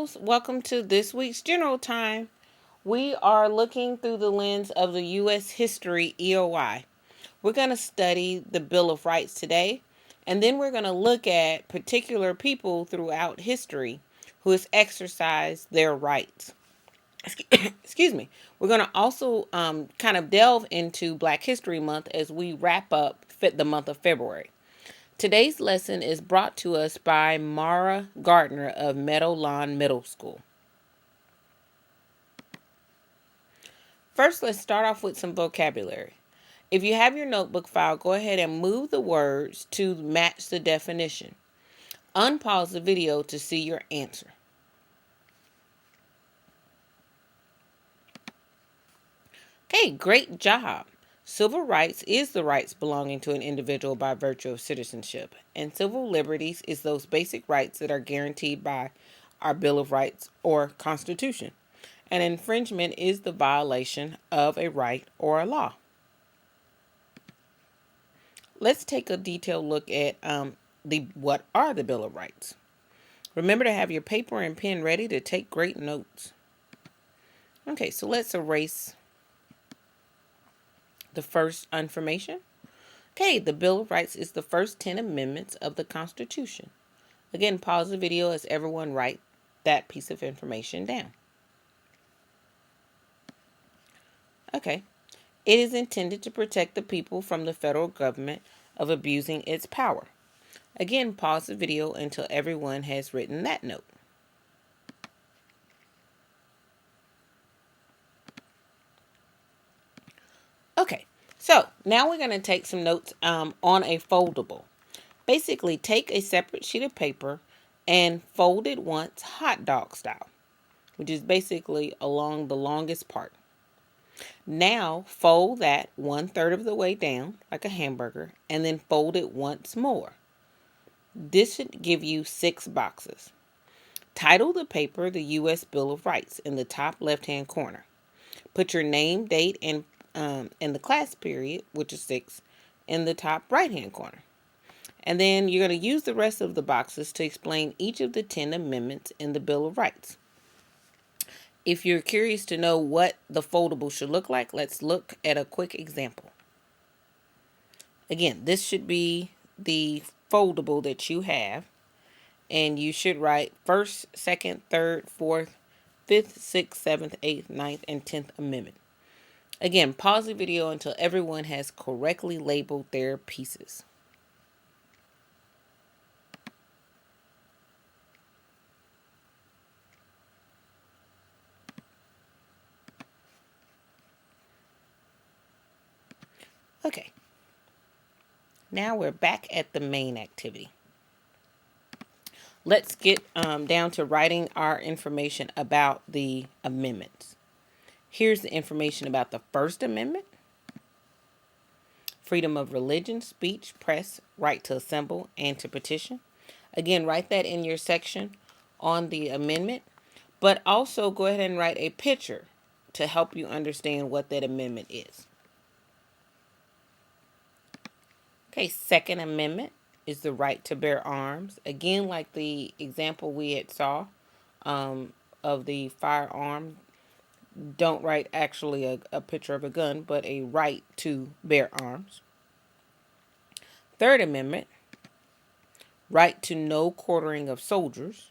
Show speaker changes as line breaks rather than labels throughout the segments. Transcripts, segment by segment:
kiddos. Welcome to this week's General Time. We are looking through the lens of the U.S. History EOI. We're going to study the Bill of Rights today, and then we're going to look at particular people throughout history who has exercised their rights. Excuse me. We're going to also kind of delve into Black History Month as we wrap up the month of February. Today's lesson is brought to us by Mara Gardner of Meadow Lawn Middle School. First, let's start off with some vocabulary. If you have your notebook file, go ahead and move the words to match the definition. Unpause the video to see your answer. Okay, great job. Civil rights is the rights belonging to an individual by virtue of citizenship, and civil liberties is those basic rights that are guaranteed by our Bill of Rights or Constitution. An infringement is the violation of a right or a law. Let's take a detailed look at what are the Bill of Rights. Remember to have your paper and pen ready to take great notes. Okay, so let's erase the first information. Okay, the Bill of Rights is the first 10 amendments of the Constitution. Again, pause the video as everyone write that piece of information down. Okay, it is intended to protect the people from the federal government of abusing its power. Again, pause the video until everyone has written that note. Okay, so now we're going to take some notes on a foldable. Basically, take a separate sheet of paper and fold it once hot dog style, which is basically along the longest part. Now, fold that 1/3 of the way down like a hamburger and then fold it once more. This should give you 6 boxes. Title the paper the U.S. Bill of Rights in the top left-hand corner. Put your name, date, and the class period, which is 6, in the top right-hand corner. And then you're going to use the rest of the boxes to explain each of the 10 amendments in the Bill of Rights. If you're curious to know what the foldable should look like, let's look at a quick example. Again, this should be the foldable that you have, and you should write 1st, 2nd, 3rd, 4th, 5th, 6th, 7th, 8th, 9th, and 10th Amendment. Again, pause the video until everyone has correctly labeled their pieces. Okay, now we're back at the main activity. Let's get down to writing our information about the amendments. Here's the information about the First Amendment. Freedom of religion, speech, press, right to assemble, and to petition. Again, write that in your section on the amendment, but also go ahead and write a picture to help you understand what that amendment is. Okay, Second Amendment is the right to bear arms. Again, like the example we had saw of the firearm, don't write actually a picture of a gun, but a right to bear arms. Third Amendment, right to no quartering of soldiers.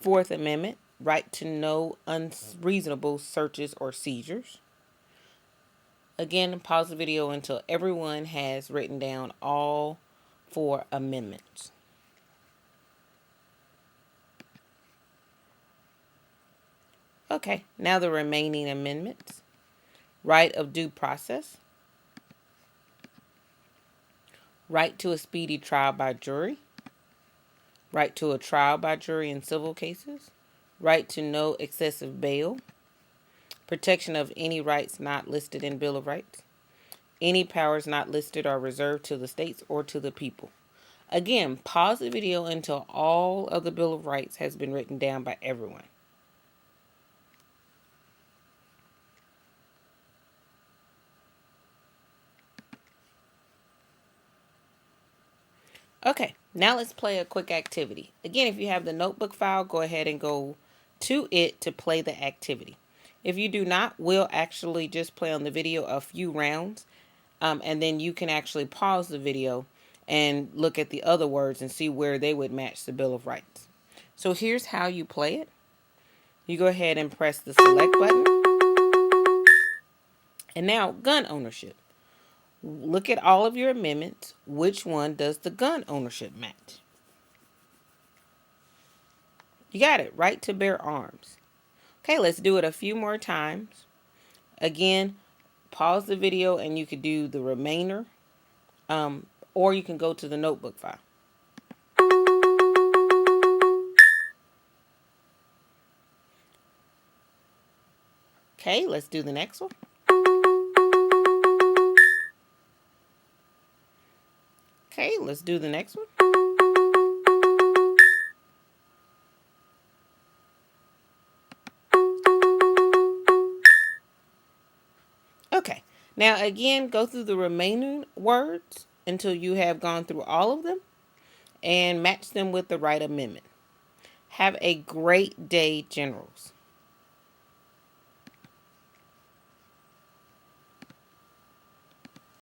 Fourth Amendment, right to no unreasonable searches or seizures. Again, pause the video until everyone has written down all 4 amendments. Okay, now the remaining amendments. Right of due process. Right to a speedy trial by jury. Right to a trial by jury in civil cases. Right to no excessive bail. Protection of any rights not listed in Bill of Rights. Any powers not listed are reserved to the states or to the people. Again, pause the video until all of the Bill of Rights has been written down by everyone. Okay, now let's play a quick activity. Again, if you have the notebook file, go ahead and go to it to play the activity. If you do not, we'll actually just play on the video a few rounds, and then you can actually pause the video and look at the other words and see where they would match the Bill of Rights. So here's how you play it. You go ahead and press the select button. And now, gun ownership. Look at all of your amendments. Which one does the gun ownership match? You got it, right to bear arms. Okay, let's do it a few more times. Again, pause the video and you could do the remainder, or you can go to the notebook file. Okay, let's do the next one. Okay, let's do the next one. Okay, now again, go through the remaining words until you have gone through all of them and match them with the right amendment. Have a great day, Generals.